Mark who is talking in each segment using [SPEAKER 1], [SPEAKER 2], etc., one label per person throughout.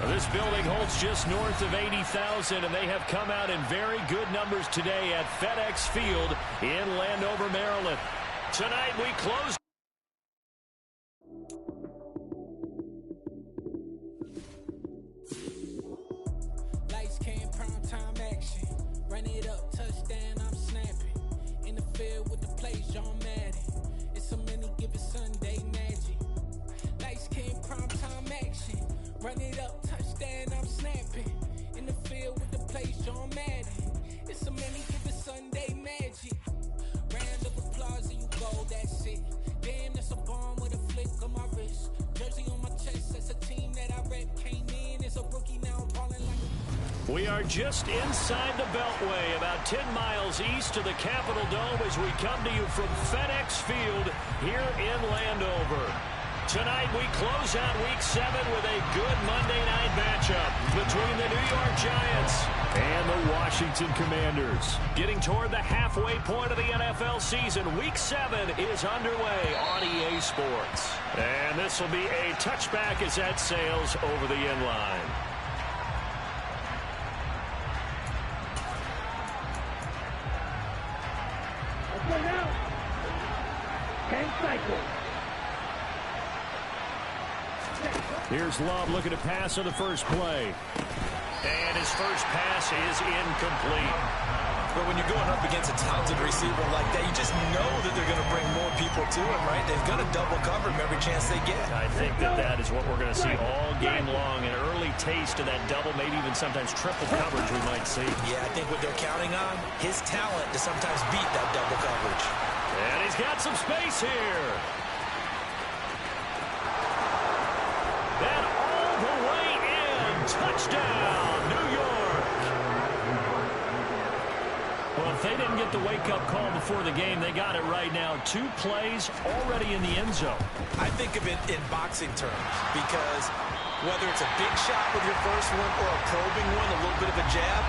[SPEAKER 1] This building holds just north of 80,000, and they have come out in very good numbers today at FedEx Field in Landover, Maryland. Tonight we close.
[SPEAKER 2] Lights came, prime time action. Run it up, touchdown, I'm snapping. In the field with the plays, John Madden. It's a many given Sunday magic. Lights came, prime time action. Run it up, touchdown, I'm snapping. In the field with the plays, John Madden. It's a many given Sunday magic. Round of applause and you go, that's it. Damn, that's a bomb with a flick on my wrist. Jersey on my chest, that's a team that I rep. Came in as a rookie, now I'm balling like a...
[SPEAKER 1] We are just inside the Beltway, about 10 miles east of the Capitol Dome as we come to you from FedEx Field here in Landover. Tonight we close out Week 7 with a good Monday night matchup between the New York Giants and the Washington Commanders. Getting toward the halfway point of the NFL season, Week 7 is underway on EA Sports. And this will be a touchback as that sails over the end line.
[SPEAKER 3] Let's go now. 10 cycles.
[SPEAKER 1] Here's Love looking to pass on the first play. And his first pass is incomplete.
[SPEAKER 4] But when you're going up against a talented receiver like that, you just know that they're going to bring more people to him, right? They've got to double cover him every chance they get.
[SPEAKER 1] I think that is what we're going to see all game long. An early taste of that double, maybe even sometimes triple coverage we might see.
[SPEAKER 4] Yeah, I think what they're counting on, his talent to sometimes beat that double coverage.
[SPEAKER 1] And he's got some space here. And all the way in. Touchdown, New York. Well, if they didn't get the wake-up call before the game, they got it right now. 2 plays already in the end zone.
[SPEAKER 4] I think of it in boxing terms because whether it's a big shot with your first one or a probing one, a little bit of a jab,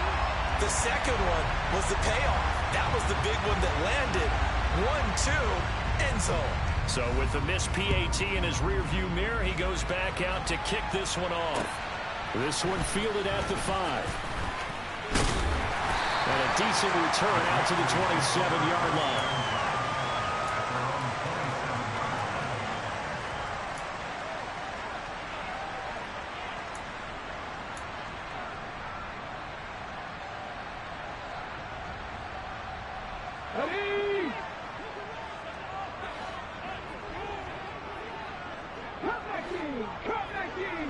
[SPEAKER 4] the second one was the payoff. That was the big one that landed. 1-2, end zone.
[SPEAKER 1] So with the missed PAT in his rearview mirror, he goes back out to kick this one off. This one fielded at the 5. And a decent return out to the 27-yard line.
[SPEAKER 3] Ready? Come back in.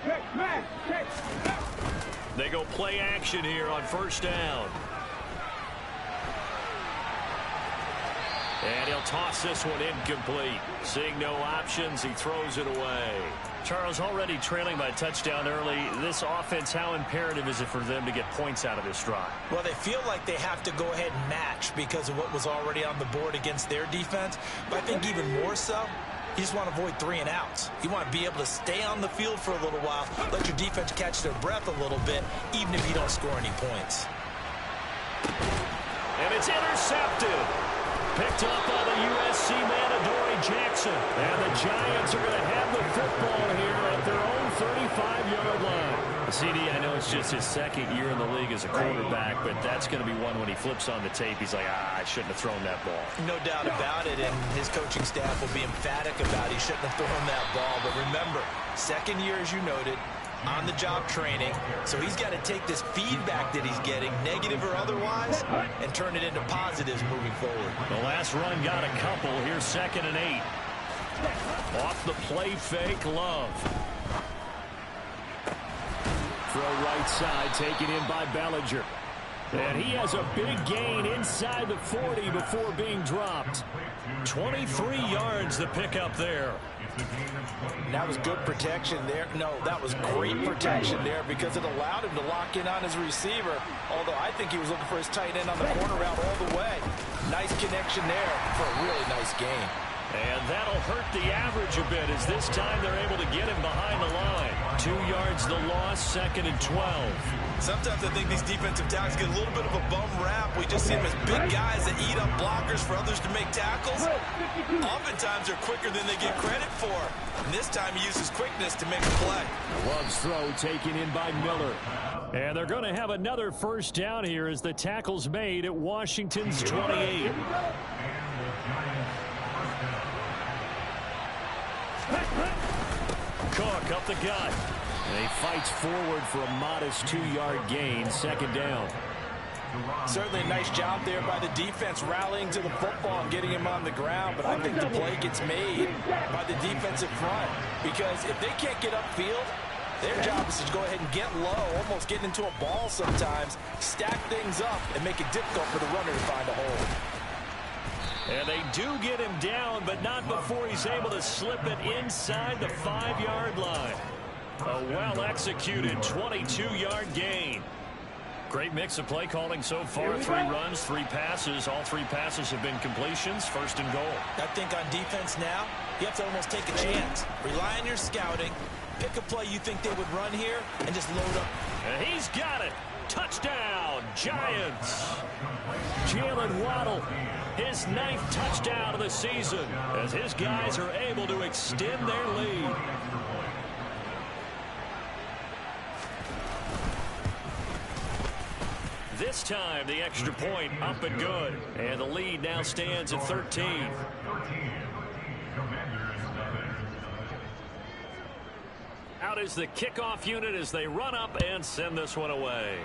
[SPEAKER 3] Check, back, check.
[SPEAKER 1] They go play action here on first down. And he'll toss this one incomplete. Seeing no options, he throws it away. Charles, already trailing by a touchdown early. This offense, how imperative is it for them to get points out of this drive?
[SPEAKER 4] Well, they feel like they have to go ahead and match because of what was already on the board against their defense. But I think even more so, you just want to avoid 3 and outs. You want to be able to stay on the field for a little while, let your defense catch their breath a little bit, even if you don't score any points.
[SPEAKER 1] And it's intercepted. Picked up by the USC man, Adoree Jackson. And the Giants are going to have the football here at their own 35-yard line. CD, I know it's just his second year in the league as a quarterback, but that's going to be one when he flips on the tape. He's like, I shouldn't have thrown that ball.
[SPEAKER 4] No doubt about it, and his coaching staff will be emphatic about he shouldn't have thrown that ball. But remember, second year, as you noted, on-the-job training, so he's got to take this feedback that he's getting, negative or otherwise, and turn it into positives moving forward.
[SPEAKER 1] The last run got a couple. Here's 2nd and 8. Off the play fake, Love. Throw right side, taken in by Bellinger. And he has a big gain inside the 40 before being dropped. 23 yards to pick up there.
[SPEAKER 4] That was good protection there. No, that was great protection there because it allowed him to lock in on his receiver, although I think he was looking for his tight end on the corner route all the way. Nice connection there for a really nice gain.
[SPEAKER 1] And that'll hurt the average a bit as this time they're able to get him behind the line. 2 yards the loss, 2nd and 12.
[SPEAKER 4] Sometimes I think these defensive tackles get a little bit of a bum rap. We just see them as big guys that eat up blockers for others to make tackles. Oftentimes they're quicker than they get credit for. And this time he uses quickness to make a play.
[SPEAKER 1] Love's throw taken in by Miller. And they're going to have another first down here as the tackle's made at Washington's 28. Cook up the gut. And he fights forward for a modest 2-yard gain, 2nd down.
[SPEAKER 4] Certainly a nice job there by the defense rallying to the football and getting him on the ground, but I think the play gets made by the defensive front because if they can't get upfield, their job is to go ahead and get low, almost getting into a ball sometimes, stack things up, and make it difficult for the runner to find a hole.
[SPEAKER 1] And they do get him down, but not before he's able to slip it inside the 5-yard line. A well-executed 22-yard gain. Great mix of play calling so far. 3 runs, 3 passes. All 3 passes have been completions. 1st and goal.
[SPEAKER 4] I think on defense now, you have to almost take a chance. Rely on your scouting. Pick a play you think they would run here and just load up.
[SPEAKER 1] And he's got it. Touchdown, Giants. Jalen Waddle, his 9th touchdown of the season as his guys are able to extend their lead. This time, the extra point up and good. And the lead now stands at 13. Out is the kickoff unit as they run up and send this one away.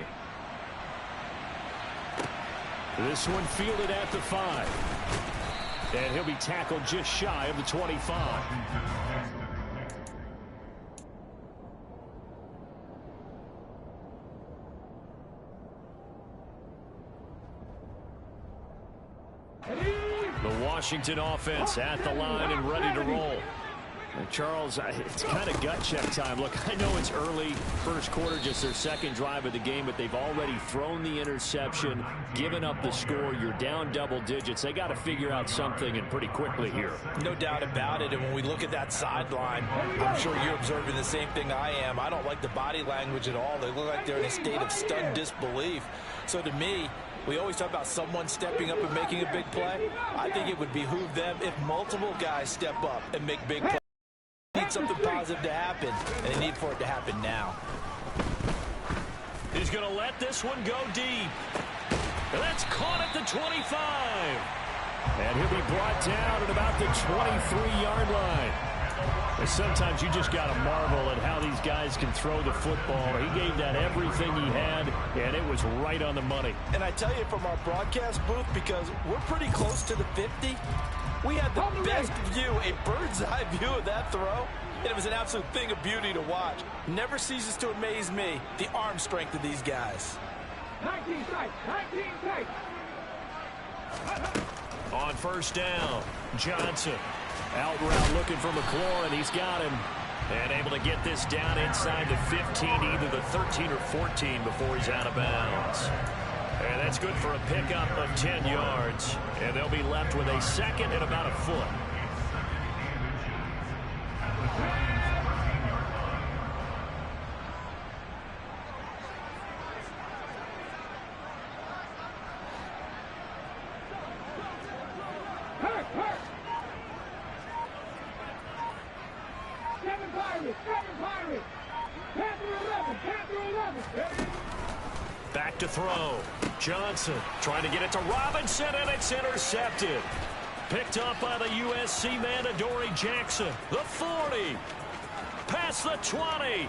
[SPEAKER 1] This one fielded at the 5. And he'll be tackled just shy of the 25. The Washington offense at the line and ready to roll. And Charles, it's kind of gut check time. Look, I know it's early, first quarter, just their 2nd drive of the game, but they've already thrown the interception, given up the score. You're down double digits. They got to figure out something, and pretty quickly here.
[SPEAKER 4] No doubt about it. And when we look at that sideline, I'm sure you're observing the same thing I am. I don't like the body language at all. They look like they're in a state of stunned disbelief. So to me, we always talk about someone stepping up and making a big play. I think it would behoove them if multiple guys step up and make big plays. They need something positive to happen, and they need for it to happen now.
[SPEAKER 1] He's going to let this one go deep. And that's caught at the 25. And he'll be brought down at about the 23-yard line. And sometimes you just got to marvel at how these guys can throw the football. He gave that everything he had, and it was right on the money.
[SPEAKER 4] And I tell you from our broadcast booth, because we're pretty close to the 50, we had the best view, a bird's-eye view of that throw, and it was an absolute thing of beauty to watch. Never ceases to amaze me, the arm strength of these guys.
[SPEAKER 3] 19 tight, 19 tight.
[SPEAKER 1] On first down, Johnson. Out route looking for McLaurin. He's got him. And able to get this down inside the 15, either the 13 or 14 before he's out of bounds. And that's good for a pickup of 10 yards. And they'll be left with a 2nd and about a foot. Back to throw. Johnson trying to get it to Robinson, and it's intercepted. Picked up by the USC man, Adoree Jackson. The 40. Past the 20.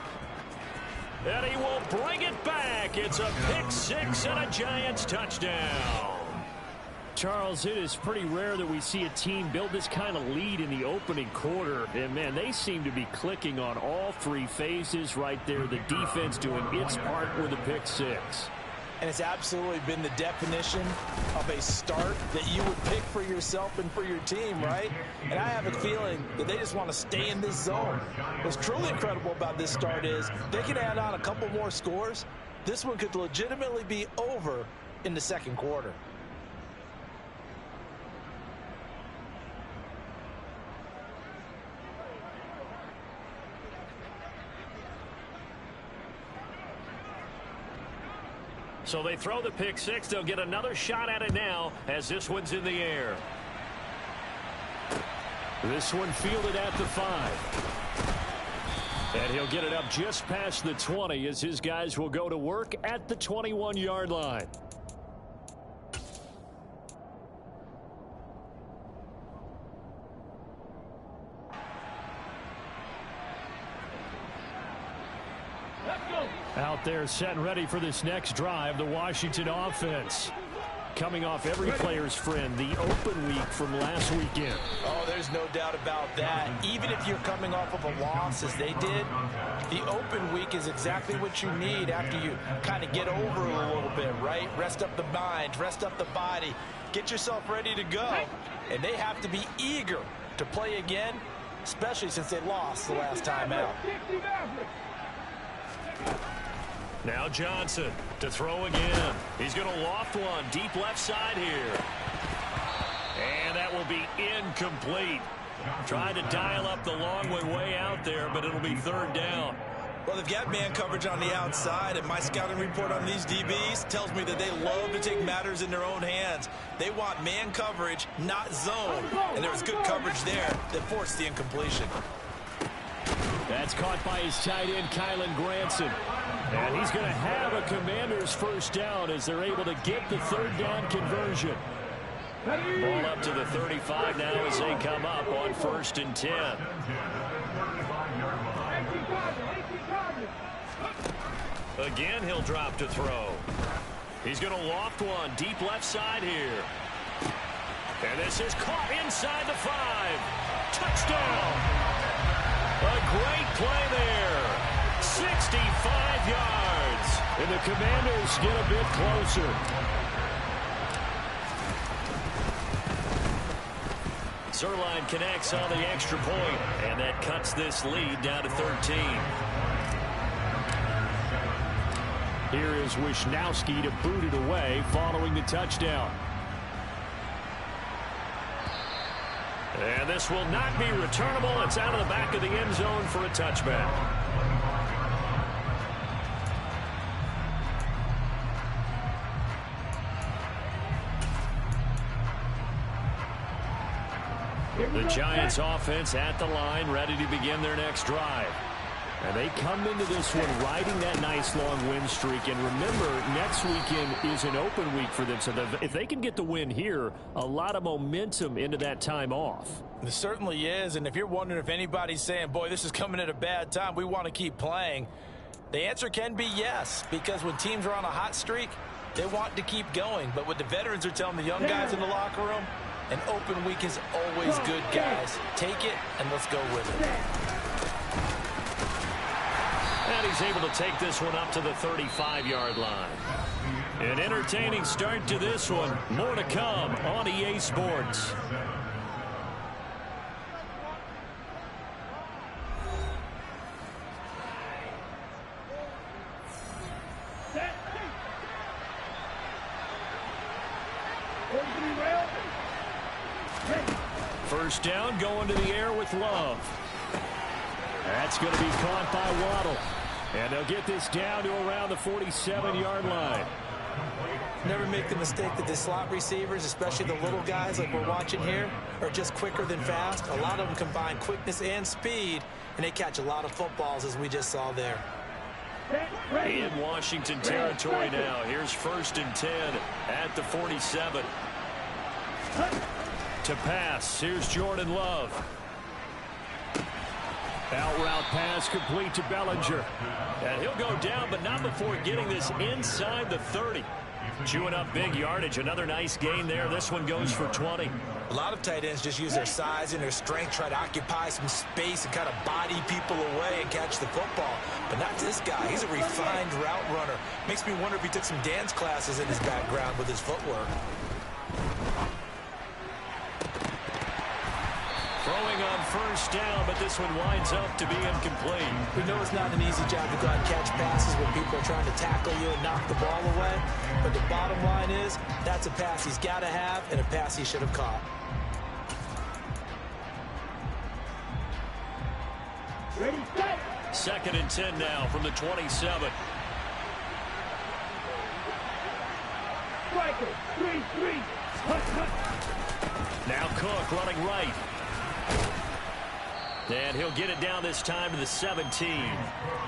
[SPEAKER 1] And he will bring it back. It's a pick 6 and a Giants touchdown. Charles, it is pretty rare that we see a team build this kind of lead in the opening quarter. And, man, they seem to be clicking on all 3 phases right there. The defense doing its part with a pick 6.
[SPEAKER 4] and it's absolutely been the definition of a start that you would pick for yourself and for your team, right? And I have a feeling that they just want to stay in this zone. What's truly incredible about this start is they can add on a couple more scores. This one could legitimately be over in the second quarter.
[SPEAKER 1] So they throw the pick six. They'll get another shot at it now as this one's in the air. This one fielded at the 5. And he'll get it up just past the 20 as his guys will go to work at the 21-yard line. Out there set and ready for this next drive, the Washington offense. Coming off every player's friend, the open week from last weekend.
[SPEAKER 4] Oh, there's no doubt about that. Even if you're coming off of a loss as they did, the open week is exactly what you need after you kind of get over it a little bit, right? Rest up the mind, rest up the body, get yourself ready to go. And they have to be eager to play again, especially since they lost the last time out.
[SPEAKER 1] Now Johnson to throw again. He's going to loft one deep left side here. And that will be incomplete. Trying to dial up the long way out there, but it'll be third down.
[SPEAKER 4] Well, they've got man coverage on the outside, and my scouting report on these DBs tells me that they love to take matters in their own hands. They want man coverage, not zone. And there was good coverage there that forced the incompletion.
[SPEAKER 1] That's caught by his tight end, Kylan Granson. And he's going to have a Commander's first down as they're able to get the third down conversion. Ball up to the 35 now as they come up on 1st and 10. Again, he'll drop to throw. He's going to loft one deep left side here. And this is caught inside the 5. Touchdown! A great play there. 65 yards. And the Commanders get a bit closer. Zerline connects on the extra point, and that cuts this lead down to 13. Here is Wisnowski to boot it away following the touchdown. And this will not be returnable. It's out of the back of the end zone for a touchback. The Giants offense at the line, ready to begin their next drive. And they come into this one riding that nice long win streak. And remember, next weekend is an open week for them. So if they can get the win here, a lot of momentum into that time off.
[SPEAKER 4] It certainly is. And if you're wondering if anybody's saying, boy, this is coming at a bad time, we want to keep playing, the answer can be yes. Because when teams are on a hot streak, they want to keep going. But what the veterans are telling the young guys in the locker room, an open week is always good, guys. Take it, and let's go with it.
[SPEAKER 1] And he's able to take this one up to the 35-yard line. An entertaining start to this one. More to come on EA Sports. First down, going to the air with Love. That's going to be caught by Waddle. And they'll get this down to around the 47-yard line.
[SPEAKER 4] Never make the mistake that the slot receivers, especially the little guys like we're watching here, are just quicker than fast. A lot of them combine quickness and speed, and they catch a lot of footballs, as we just saw there.
[SPEAKER 1] In Washington territory now. Here's 1st and 10 at the 47. To pass, here's Jordan Love. Out route pass complete to Bellinger. And he'll go down, but not before getting this inside the 30. Chewing up big yardage. Another nice gain there. This one goes for 20.
[SPEAKER 4] A lot of tight ends just use their size and their strength, try to occupy some space and kind of body people away and catch the football. But not this guy. He's a refined route runner. Makes me wonder if he took some dance classes in his background with his footwork.
[SPEAKER 1] Throwing on first down, but this one winds up to be incomplete.
[SPEAKER 4] We know it's not an easy job to go out and catch passes when people are trying to tackle you and knock the ball away. But the bottom line is, that's a pass he's got to have and a pass he should have caught.
[SPEAKER 3] Ready, set.
[SPEAKER 1] 2nd and 10 now from the 27.
[SPEAKER 3] Striker, 3-3.
[SPEAKER 1] Now Cook running right. And he'll get it down this time to the 17.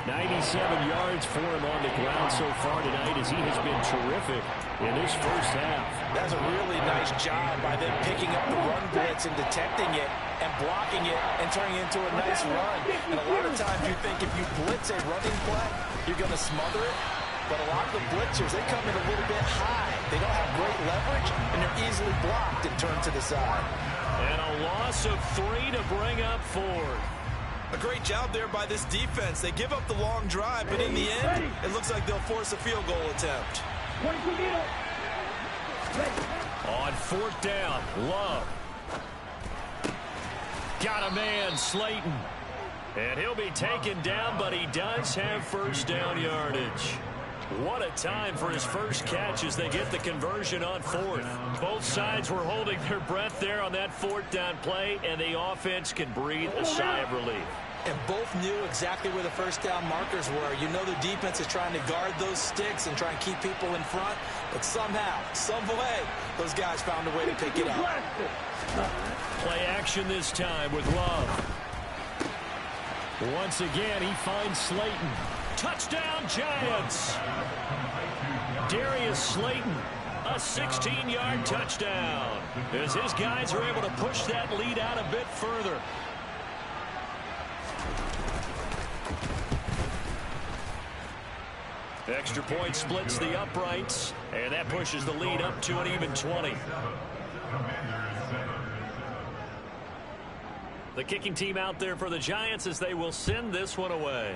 [SPEAKER 1] 97 yards for him on the ground so far tonight as he has been terrific in this first half.
[SPEAKER 4] That's a really nice job by them picking up the run blitz and detecting it and blocking it and turning it into a nice run. And a lot of times you think if you blitz a running play, you're going to smother it. But a lot of the blitzers, they come in a little bit high. They don't have great leverage, and they're easily blocked and turned to the side.
[SPEAKER 1] And a loss of 3 to bring up 4.
[SPEAKER 4] A great job there by this defense. They give up the long drive, but in the end, it looks like they'll force a field goal attempt.
[SPEAKER 1] On 4th down, Love. Got a man, Slayton. And he'll be taken down, but he does have first down yardage. What a time for his first catch as they get the conversion on 4th. Both sides were holding their breath there on that 4th down play, and the offense can breathe a sigh of relief.
[SPEAKER 4] And both knew exactly where the first down markers were. You know the defense is trying to guard those sticks and try and keep people in front, but somehow, some way, those guys found a way to pick it up.
[SPEAKER 1] Play action this time with Love. Once again, he finds Slayton. Touchdown, Giants! Darius Slayton, a 16-yard touchdown, as his guys are able to push that lead out a bit further. Extra point splits the uprights, and that pushes the lead up to an even 20. The kicking team out there for the Giants as they will send this one away.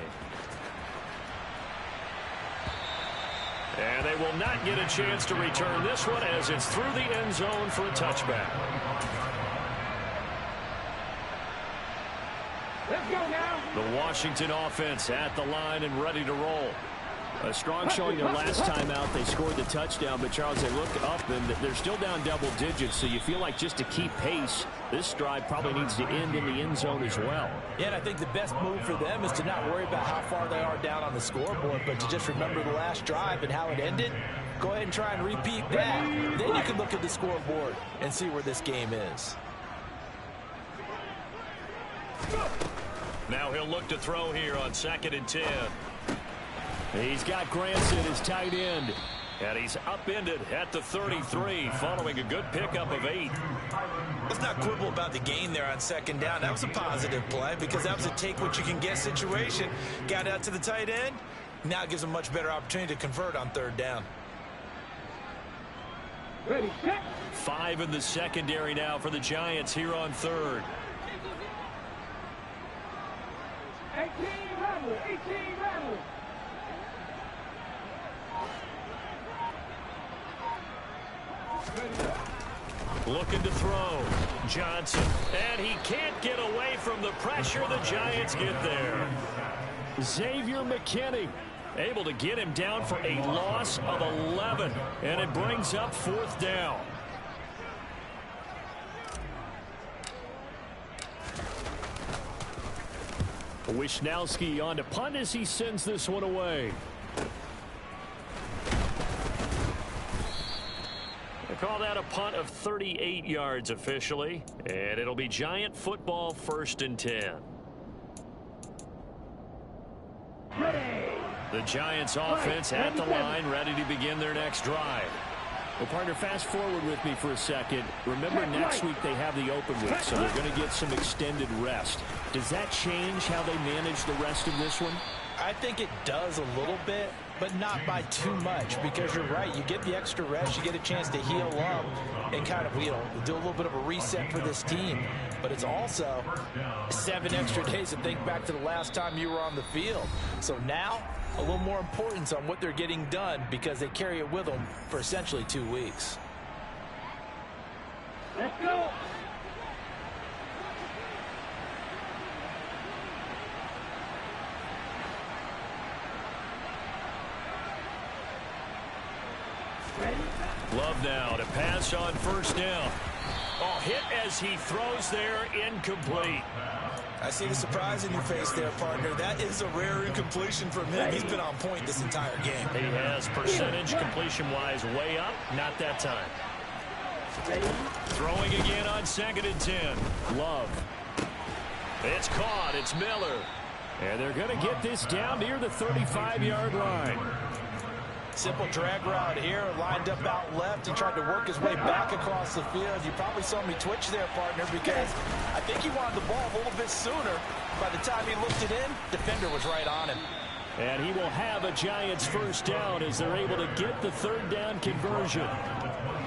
[SPEAKER 1] And they will not get a chance to return this one as it's through the end zone for a touchback.
[SPEAKER 3] Let's go now.
[SPEAKER 1] The Washington offense at the line and ready to roll. A strong showing their last time out. They scored the touchdown, but Charles, they look up and they're still down double digits, so you feel like just to keep pace, this drive probably needs to end in the end zone as well.
[SPEAKER 4] Yeah, and I think the best move for them is to not worry about how far they are down on the scoreboard, but to just remember the last drive and how it ended. Go ahead and try and repeat that. Then you can look at the scoreboard and see where this game is.
[SPEAKER 1] Now he'll look to throw here on 2nd and 10. He's got Granson, his tight end. And he's upended at the 33 following a good pickup of 8.
[SPEAKER 4] Let's not quibble about the gain there on 2nd down. That was a positive play because that was a take-what-you-can-get situation. Got out to the tight end. Now it gives a much better opportunity to convert on 3rd down.
[SPEAKER 3] Ready, set.
[SPEAKER 1] 5 in the secondary now for the Giants here on 3rd.
[SPEAKER 3] 18 rattle, 18 rattle.
[SPEAKER 1] Looking to throw. Johnson. And he can't get away from the pressure. The Giants get there. Xavier McKinney able to get him down for a loss of 11. And it brings up 4th down. Wisnowski on to punt as he sends this one away. They call that a punt of 38 yards officially, and it'll be Giant football 1st and 10. The Giants offense at the line, ready to begin their next drive. Well, partner, fast forward with me for a second. Remember, next week they have the open week, so they're going to get some extended rest. Does that change how they manage the rest of this one?
[SPEAKER 4] I think it does a little bit, but not by too much, because you're right. You get the extra rest, you get a chance to heal up and kind of, do a little bit of a reset for this team. But it's also 7 extra days to think back to the last time you were on the field. So now, a little more importance on what they're getting done, because they carry it with them for essentially 2 weeks.
[SPEAKER 3] Let's go.
[SPEAKER 1] Love now to pass on first down. Oh, hit as he throws there, incomplete.
[SPEAKER 4] I see the surprise in your face there, partner. That is a rare incompletion from him. He's been on point this entire game.
[SPEAKER 1] He has percentage completion-wise way up. Not that time. Throwing again on 2nd and 10. Love. It's caught. It's Miller. And they're going to get this down near the 35-yard line.
[SPEAKER 4] Simple drag route here, lined up out left and tried to work his way back across the field. You probably saw me twitch there, partner, because I think he wanted the ball a little bit sooner. By the time he looked it in, defender was right on him.
[SPEAKER 1] And he will have a Giants first down as they're able to get the 3rd down conversion.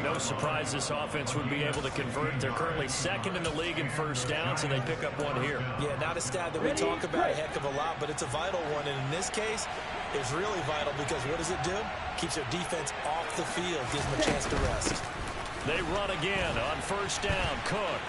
[SPEAKER 1] No surprise this offense would be able to convert. They're currently 2nd in the league in first downs, and they pick up one here.
[SPEAKER 4] Yeah, not a stat that we talk about a heck of a lot, but it's a vital one. And in this case, it's really vital because what does it do? Keeps their defense off the field, gives them a chance to rest.
[SPEAKER 1] They run again on first down. Cook.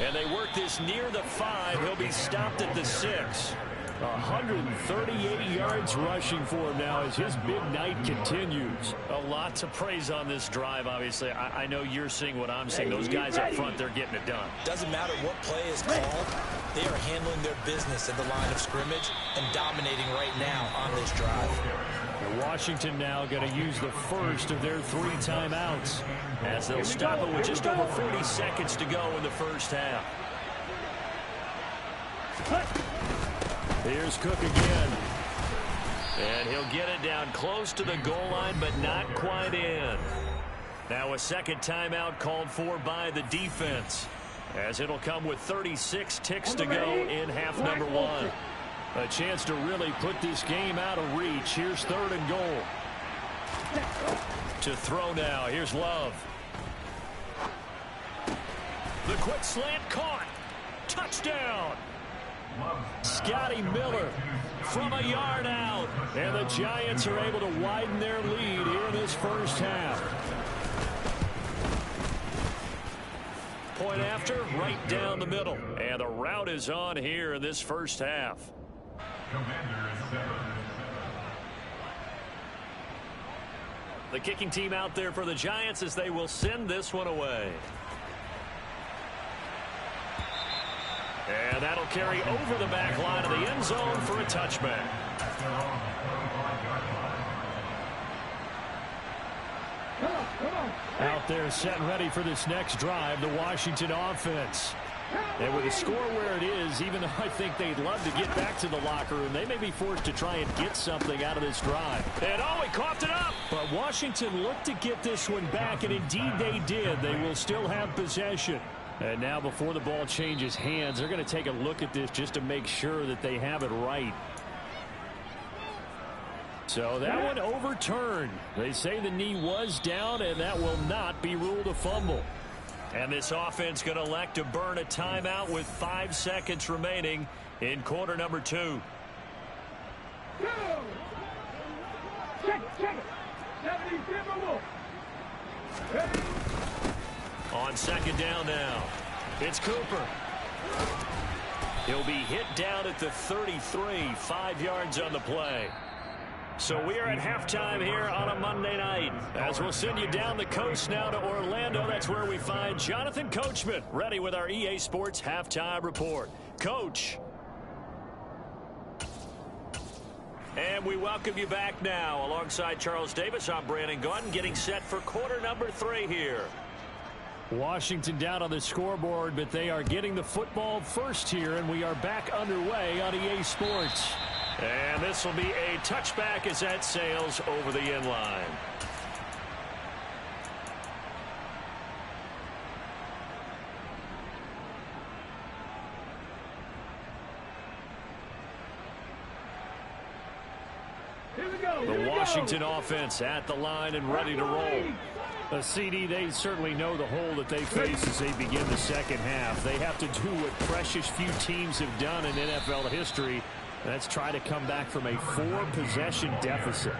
[SPEAKER 1] And they work this near the 5. He'll be stopped at the 6. 138 yards rushing for him now as his big night continues. A lot to praise on this drive, obviously. I know you're seeing what I'm seeing. Those guys up front, they're getting it done.
[SPEAKER 4] Doesn't matter what play is called. They are handling their business at the line of scrimmage and dominating right now on this drive.
[SPEAKER 1] Washington now going to use the first of their 3 timeouts as they'll stop it with just over 40 seconds to go in the first half. Here's Cook again. And he'll get it down close to the goal line, but not quite in. Now a second timeout called for by the defense, as it'll come with 36 ticks to go in half number 1. A chance to really put this game out of reach. Here's 3rd and goal. To throw now. Here's Love. The quick slant caught. Touchdown. Scotty Miller from a yard out. And the Giants are able to widen their lead here in this first half. Point after, right down the middle. And the route is on here in this first half. The kicking team out there for the Giants as they will send this one away. And that'll carry over the back line of the end zone for a touchback. Out there set and ready for this next drive, the Washington offense. And with the score where it is, even though I think they'd love to get back to the locker room, they may be forced to try and get something out of this drive. And oh, he coughed it up! But Washington looked to get this one back, and indeed they did. They will still have possession. And now before the ball changes hands, they're going to take a look at this just to make sure that they have it right. So that one overturned. They say the knee was down, and that will not be ruled a fumble. And this offense going to elect to burn a timeout with 5 seconds remaining in quarter number 2.
[SPEAKER 3] Check it. 77 Wolf. Ready?
[SPEAKER 1] On second down now, it's Cooper. He'll be hit down at the 33, 5 yards on the play. So we are at halftime here on a Monday night. As we'll send you down the coast now to Orlando, that's where we find Jonathan Coachman, ready with our EA Sports Halftime Report. Coach. And we welcome you back now. Alongside Charles Davis, I'm Brandon Gaudin, getting set for quarter number 3 here. Washington down on the scoreboard, but they are getting the football first here, and we are back underway on EA Sports. And this will be a touchback as that sails over the end line. The Washington offense at the line and ready to roll. A CD, they certainly know the hole that they face as they begin the second half. They have to do what precious few teams have done in NFL history. That's try to come back from a 4-possession deficit.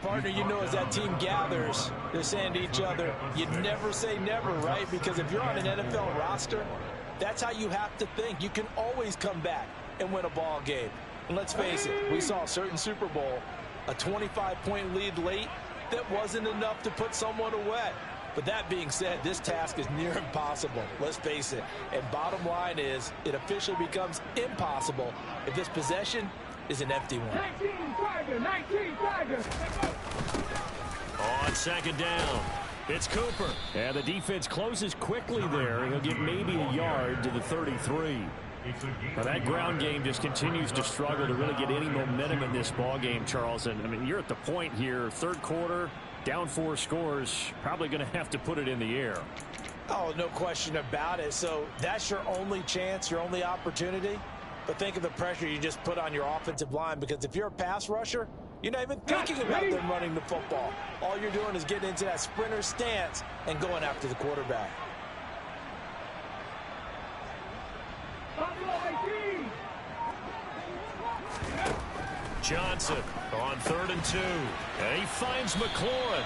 [SPEAKER 4] Partner, you know, as that team gathers, they're saying to each other, you never say never, right? Because if you're on an NFL roster, that's how you have to think. You can always come back and win a ball game. And let's face it, we saw a certain Super Bowl, a 25-point lead late that wasn't enough to put someone away. But that being said, this task is near impossible. Let's face it. And bottom line is, it officially becomes impossible if this possession is an empty one.
[SPEAKER 3] 19 Tigers.
[SPEAKER 1] On second down, it's Cooper. And the defense closes quickly there. He'll get maybe a yard to the 33. Now that ground game just continues to struggle to really get any momentum in this ball game, Charles. And I mean, you're at the point here, third quarter, down 4 scores, probably going to have to put it in the air.
[SPEAKER 4] Oh, no question about it. So that's your only chance, your only opportunity. But think of the pressure you just put on your offensive line, because if you're a pass rusher, you're not even thinking about them running the football. All you're doing is getting into that sprinter stance and going after the quarterback.
[SPEAKER 1] Johnson on 3rd and 2. And he finds McLaurin.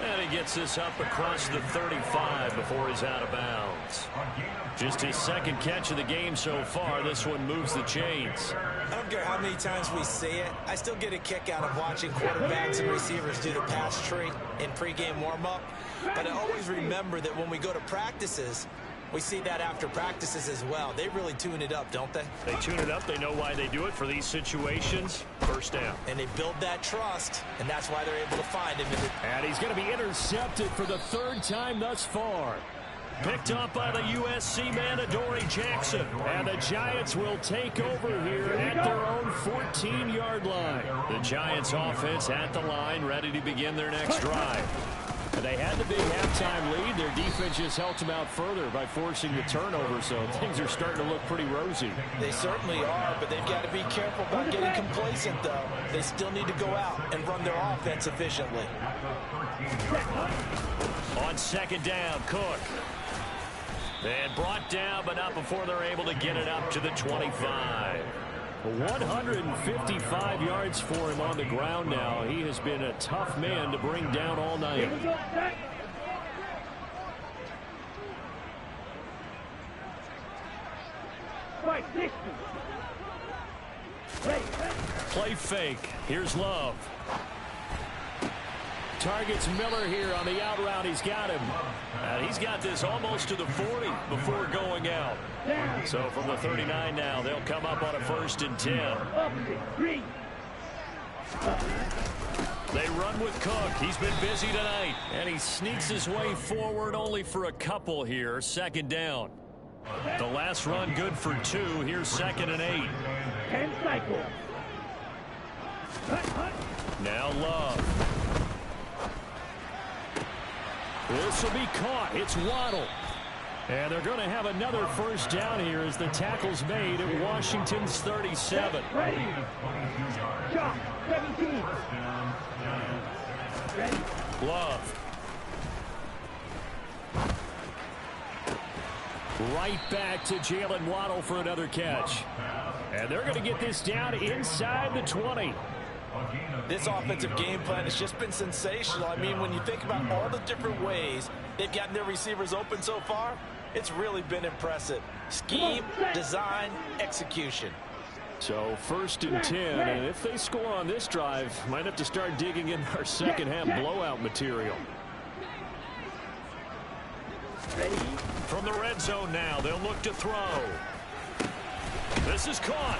[SPEAKER 1] And he gets this up across the 35 before he's out of bounds. Just his second catch of the game so far. This one moves the chains.
[SPEAKER 4] I don't care how many times we say it, I still get a kick out of watching quarterbacks and receivers do the pass tree in pregame warm-up. But I always remember that when we go to practices, we see that after practices as well. They really tune it up, don't they?
[SPEAKER 1] They tune it up. They know why they do it for these situations. First down.
[SPEAKER 4] And they build that trust, and that's why they're able to find him.
[SPEAKER 1] And he's going to be intercepted for the 3rd time thus far. Picked up by the USC man, Adoree Jackson. And the Giants will take over here at their own 14-yard line. The Giants offense at the line, ready to begin their next drive. And they had the big halftime lead. Their defense just helped them out further by forcing the turnover, so things are starting to look pretty rosy.
[SPEAKER 4] They certainly are, but they've got to be careful about getting complacent, though. They still need to go out and run their offense efficiently.
[SPEAKER 1] On second down, Cook. And brought down, but not before they're able to get it up to the 25. 155 yards for him on the ground now. He has been a tough man to bring down all night. Play fake. Here's Love. Targets Miller here on the out route. He's got him. And he's got this almost to the 40 before going out. So from the 39 now, they'll come up on a 1st and 10. They run with Cook. He's been busy tonight. And he sneaks his way forward only for a couple here. Second down. The last run good for 2. Here's 2nd and 8.
[SPEAKER 3] 10 cycle.
[SPEAKER 1] Now Love. This will be caught. It's Waddle. And they're going to have another first down here as the tackle's made at Washington's 37.
[SPEAKER 3] Ready. Shot. 17. Ready.
[SPEAKER 1] Love. Right back to Jalen Waddle for another catch. And they're going to get this down inside the 20.
[SPEAKER 4] This offensive game plan has just been sensational. I mean, when you think about all the different ways they've gotten their receivers open so far, it's really been impressive. Scheme, design, execution.
[SPEAKER 1] So 1st and 10, and if they score on this drive, might have to start digging in our second half blowout material. From the red zone now, they'll look to throw. This is caught.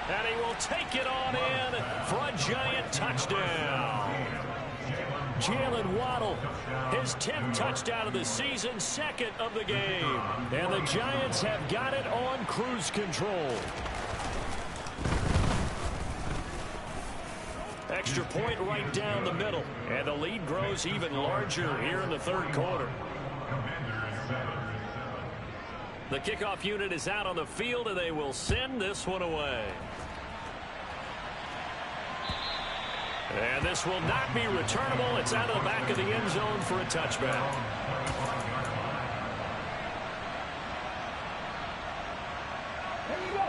[SPEAKER 1] And he will take it on in for a giant touchdown. Jalen Waddle, his 10th touchdown of the season, 2nd of the game. And the Giants have got it on cruise control. Extra point right down the middle. And the lead grows even larger here in the 3rd quarter. The kickoff unit is out on the field, and they will send this one away. And this will not be returnable. It's out of the back of the end zone for a touchback.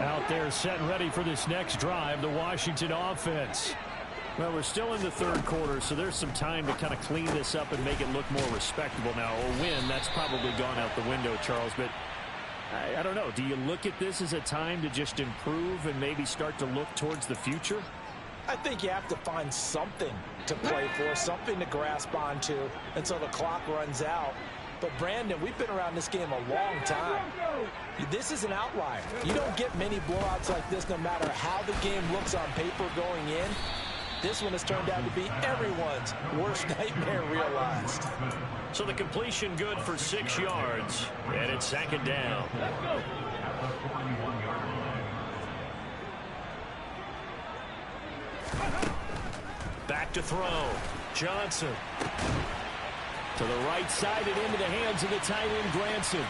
[SPEAKER 1] Out there set and ready for this next drive, the Washington offense. Well, we're still in the 3rd quarter, so there's some time to kind of clean this up and make it look more respectable now. A win, that's probably gone out the window, Charles, but I don't know. Do you look at this as a time to just improve and maybe start to look towards the future?
[SPEAKER 4] I think you have to find something to play for, something to grasp onto until the clock runs out. But, Brandon, we've been around this game a long time. This is an outlier. You don't get many blowouts like this no matter how the game looks on paper going in. This one has turned out to be everyone's worst nightmare realized.
[SPEAKER 1] So the completion good for 6 yards, and it's 2nd down. Back to throw. Johnson. To the right side and into the hands of the tight end, Granson.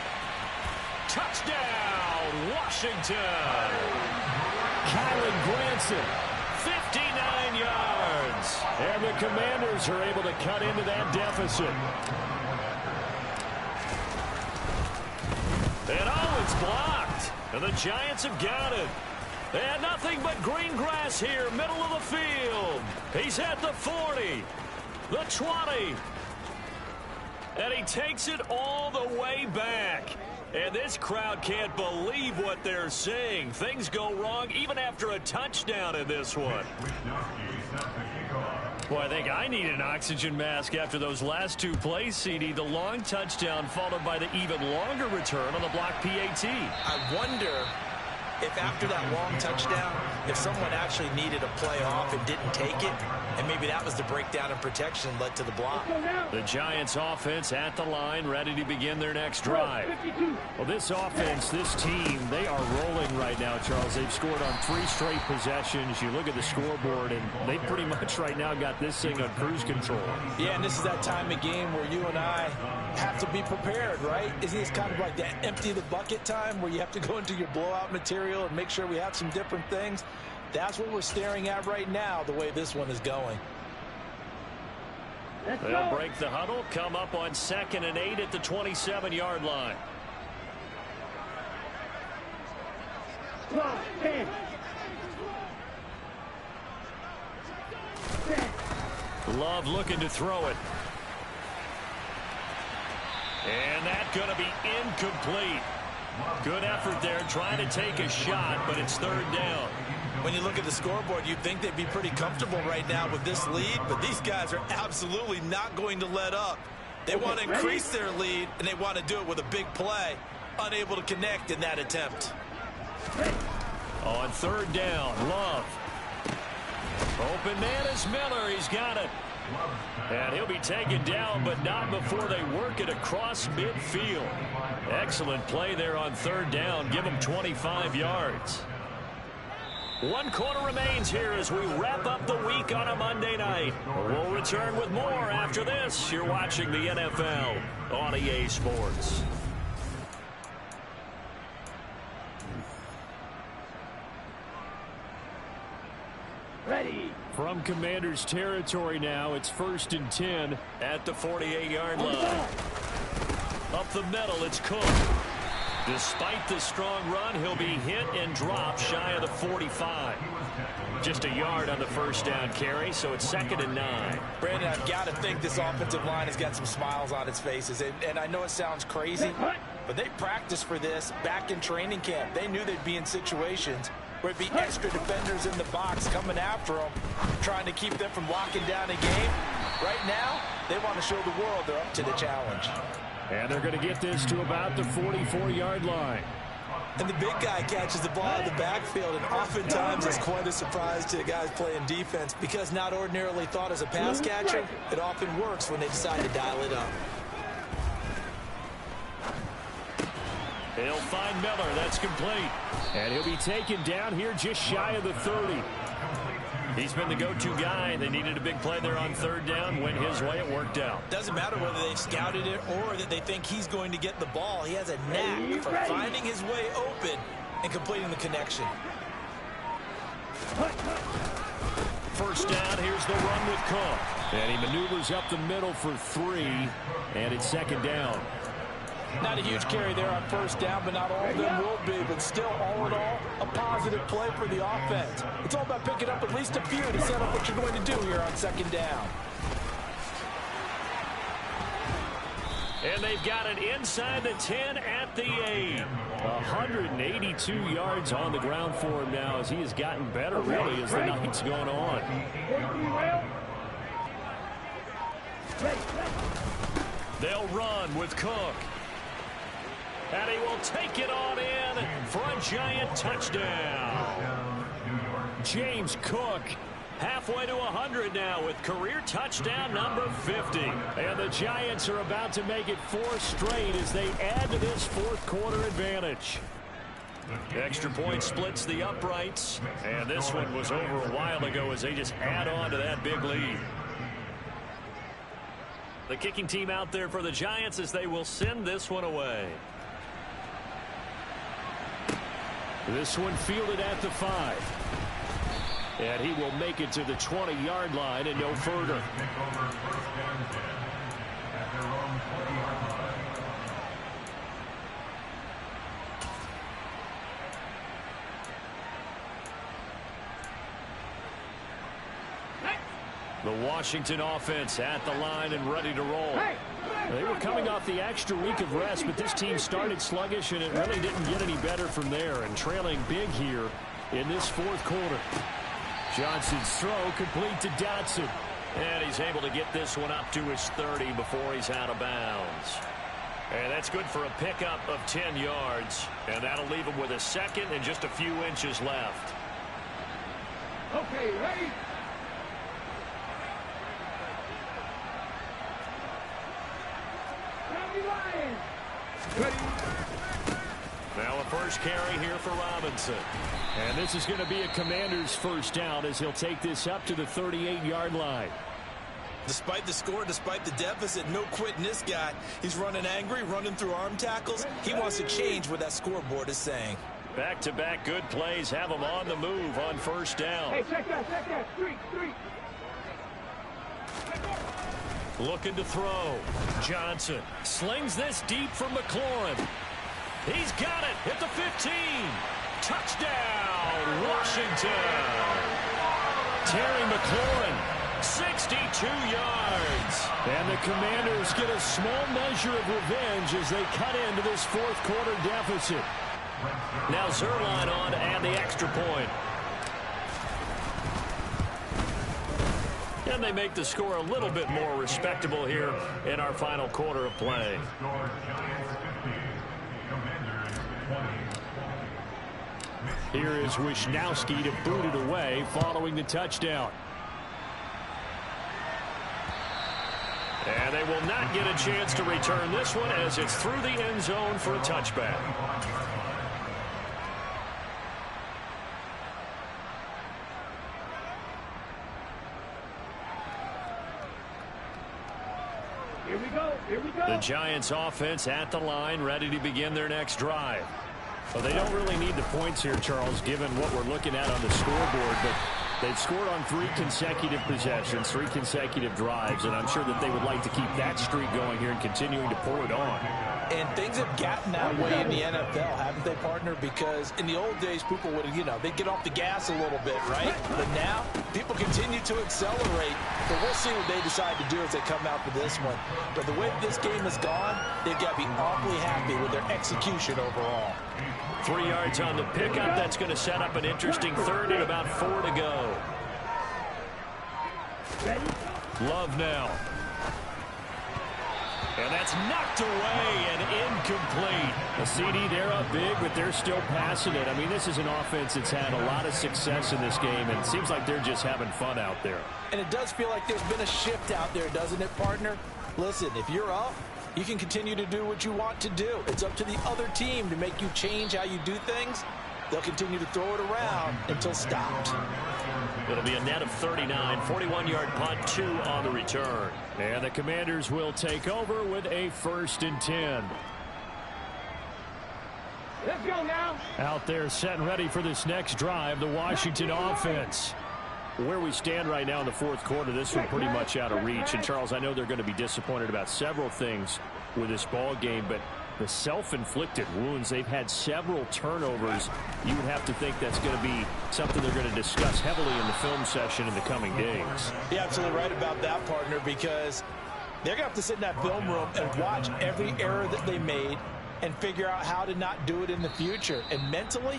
[SPEAKER 1] Touchdown, Washington. Kylan Granson, 59 yards. And the Commanders are able to cut into that deficit. And oh, it's blocked. And the Giants have got it. And nothing but green grass here, middle of the field. He's at the 40, the 20. And he takes it all the way back. And this crowd can't believe what they're seeing. Things go wrong even after a touchdown in this one. Boy, I think I need an oxygen mask after those last 2 plays, CD. The long touchdown followed by the even longer return on the block PAT.
[SPEAKER 4] I wonder if after that long touchdown, if someone actually needed a play off and didn't take it, and maybe that was the breakdown in protection led to the block.
[SPEAKER 1] The Giants offense at the line, ready to begin their next drive. Well, this offense, this team, they are rolling right now, Charles. They've scored on 3 straight possessions. You look at the scoreboard, and they pretty much right now got this thing on cruise control.
[SPEAKER 4] Yeah, and this is that time of game where you and I have to be prepared, right? Isn't this kind of like that empty the bucket time where you have to go into your blowout material and make sure we have some different things? That's what we're staring at right now, the way this one is going.
[SPEAKER 1] They'll break the huddle, come up on 2nd and 8 at the 27-yard line. Love looking to throw it. And that's going to be incomplete. Good effort there, trying to take a shot, but it's 3rd down.
[SPEAKER 4] When you look at the scoreboard, you'd think they'd be pretty comfortable right now with this lead, but these guys are absolutely not going to let up. They want to increase their lead, and they want to do it with a big play. Unable to connect in that attempt.
[SPEAKER 1] On 3rd down, Love. Open man is Miller. He's got it. And he'll be taken down, but not before they work it across midfield. Excellent play there on third down. Give him 25 yards. 1 quarter remains here as we wrap up the week on a Monday night. We'll return with more after this. You're watching the NFL on EA Sports.
[SPEAKER 3] Ready.
[SPEAKER 1] From Commanders territory now, it's 1st and 10 at the 48-yard line. Up the middle, it's Cook. Despite the strong run, he'll be hit and dropped shy of the 45. Just a yard on the first down carry, so it's 2nd and 9.
[SPEAKER 4] Brandon, I've got to think this offensive line has got some smiles on its faces. And I know it sounds crazy, but they practiced for this back in training camp. They knew they'd be in situations where it'd be extra defenders in the box coming after them, trying to keep them from locking down a game. Right now, they want to show the world they're up to the challenge.
[SPEAKER 1] And they're going to get this to about the 44-yard line.
[SPEAKER 4] And the big guy catches the ball in the backfield, and oftentimes it's quite a surprise to the guys playing defense because not ordinarily thought as a pass catcher, it often works when they decide to dial it up.
[SPEAKER 1] He'll find Miller. That's complete. And he'll be taken down here just shy of the 30. He's been the go-to guy. They needed a big play there on third down. Went his way. It worked out.
[SPEAKER 4] Doesn't matter whether they've scouted it or that they think he's going to get the ball. He has a knack for finding his way open and completing the connection.
[SPEAKER 1] First down. Here's the run with Cook. And he maneuvers up the middle for 3. And it's 2nd down.
[SPEAKER 4] Not a huge carry there on first down, but not all of them will be. But still, all in all, a positive play for the offense. It's all about picking up at least a few to set up what you're going to do here on 2nd down.
[SPEAKER 1] And they've got it inside the 10 at the 8. 182 yards on the ground for him now as he has gotten better, really, as the night's going on. They'll run with Cook. And he will take it on in for a giant touchdown. James Cook halfway to 100 now with career touchdown number 50. And the Giants are about to make it 4 straight as they add to this 4th quarter advantage. Extra point splits the uprights. And this one was over a while ago as they just add on to that big lead. The kicking team out there for the Giants as they will send this one away. This one fielded at the 5. And he will make it to the 20-yard line and no further. The Washington offense at the line and ready to roll. They were coming off the extra week of rest, but this team started sluggish, and it really didn't get any better from there. And trailing big here in this 4th quarter. Johnson's throw complete to Dotson. And he's able to get this one up to his 30 before he's out of bounds. And that's good for a pickup of 10 yards. And that'll leave him with a 2nd and just a few inches left.
[SPEAKER 3] Okay, ready?
[SPEAKER 1] Now a first carry here for Robinson. And this is going to be a Commander's first down as he'll take this up to the 38-yard line.
[SPEAKER 4] Despite the score, despite the deficit, no quitting this guy. He's running angry, running through arm tackles. He wants to change what that scoreboard is saying.
[SPEAKER 1] Back-to-back good plays have him on the move on first down.
[SPEAKER 3] Hey, check that. Street.
[SPEAKER 1] Looking to throw. Johnson slings this deep for McLaurin. He's got it at the 15. Touchdown, Washington. Terry McLaurin, 62 yards. And the Commanders get a small measure of revenge as they cut into this 4th quarter deficit. Now Zerline on to add the extra point. And they make the score a little bit more respectable here in our final quarter of play. Here is Wisnowski to boot it away following the touchdown. And they will not get a chance to return this one as it's through the end zone for a touchback.
[SPEAKER 3] Here we go. Here we go.
[SPEAKER 1] The Giants offense at the line, ready to begin their next drive. Well, they don't really need the points here, Charles, given what we're looking at on the scoreboard, but they've scored on 3 consecutive possessions, 3 consecutive drives, and I'm sure that they would like to keep that streak going here and continuing to pull it on.
[SPEAKER 4] And things have gotten that way in the NFL, haven't they, partner? Because in the old days, people would, they'd get off the gas a little bit, right? But now, people continue to accelerate. But we'll see what they decide to do as they come out for this one. But the way this game has gone, they've got to be awfully happy with their execution overall.
[SPEAKER 1] 3 yards on the pickup. That's going to set up an interesting third and about 4 to go. Love now. And that's knocked away and incomplete. A CD, they're up big, but they're still passing it. I mean, this is an offense that's had a lot of success in this game, and it seems like they're just having fun out there.
[SPEAKER 4] And it does feel like there's been a shift out there, doesn't it, partner? Listen, if you're up, you can continue to do what you want to do. It's up to the other team to make you change how you do things. They'll continue to throw it around until stopped.
[SPEAKER 1] It'll be a net of 39, 41-yard punt, 2 on the return. And the Commanders will take over with a 1st and 10.
[SPEAKER 3] Let's go now.
[SPEAKER 1] Out there set and ready for this next drive, the Washington offense. Where we stand right now in the 4th quarter, this one pretty much out of reach. And, Charles, I know they're going to be disappointed about several things with this ball game, but the self-inflicted wounds, they've had several turnovers. You would have to think that's going to be something they're going to discuss heavily in the film session in the coming days.
[SPEAKER 4] You're absolutely right about that, partner, because they're going to have to sit in that film room and watch every error that they made and figure out how to not do it in the future. And mentally,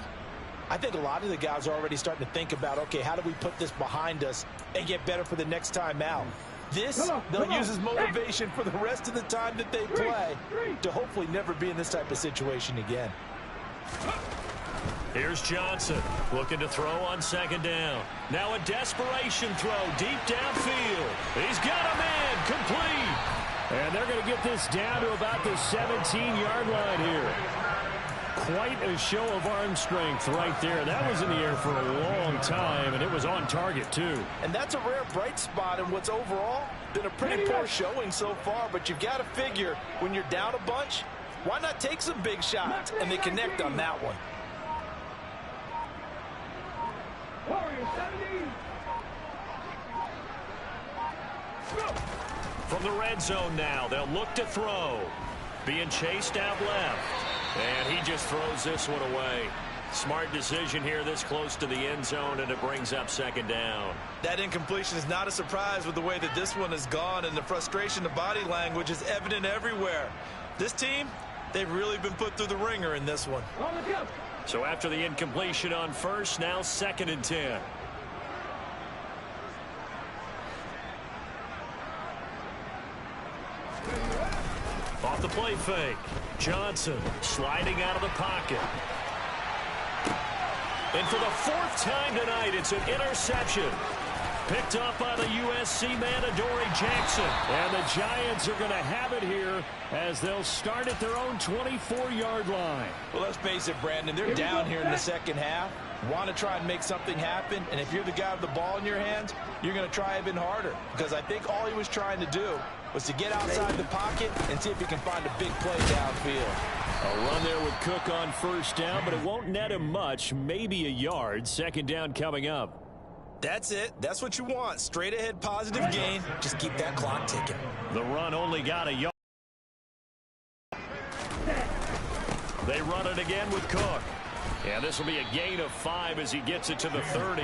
[SPEAKER 4] I think a lot of the guys are already starting to think about, okay, how do we put this behind us and get better for the next time out? This, they'll use as motivation for the rest of the time that they play to hopefully never be in this type of situation again.
[SPEAKER 1] Here's Johnson looking to throw on 2nd down. Now a desperation throw deep downfield. He's got a man complete. And they're going to get this down to about the 17-yard line here. Quite a show of arm strength right there. That was in the air for a long time, and it was on target, too.
[SPEAKER 4] And that's a rare bright spot in what's overall been a pretty poor showing so far, but you've got to figure when you're down a bunch, why not take some big shots? And they connect on that one.
[SPEAKER 1] From the red zone now, they'll look to throw. Being chased out left. And he just throws this one away. Smart decision here this close to the end zone, and it brings up 2nd down.
[SPEAKER 4] That incompletion is not a surprise with the way that this one has gone, and the frustration of body language is evident everywhere. This team, they've really been put through the ringer in this one.
[SPEAKER 1] So after the incompletion on 1st, now 2nd and 10. Off the play fake. Johnson sliding out of the pocket. And for the 4th time tonight, it's an interception. Picked up by the USC man, Adoree Jackson. And the Giants are going to have it here as they'll start at their own 24-yard line.
[SPEAKER 4] Well, let's face it, Brandon. They're down here in the 2nd half. Want to try and make something happen. And if you're the guy with the ball in your hands, you're going to try even harder. Because I think all he was trying to do was to get outside the pocket and see if he can find a big play downfield.
[SPEAKER 1] A run there with Cook on 1st down, but it won't net him much, maybe a yard. 2nd down coming up.
[SPEAKER 4] That's it. That's what you want. Straight ahead positive gain. Just keep that clock ticking.
[SPEAKER 1] The run only got a yard. They run it again with Cook. And this will be a gain of 5 as he gets it to the 30.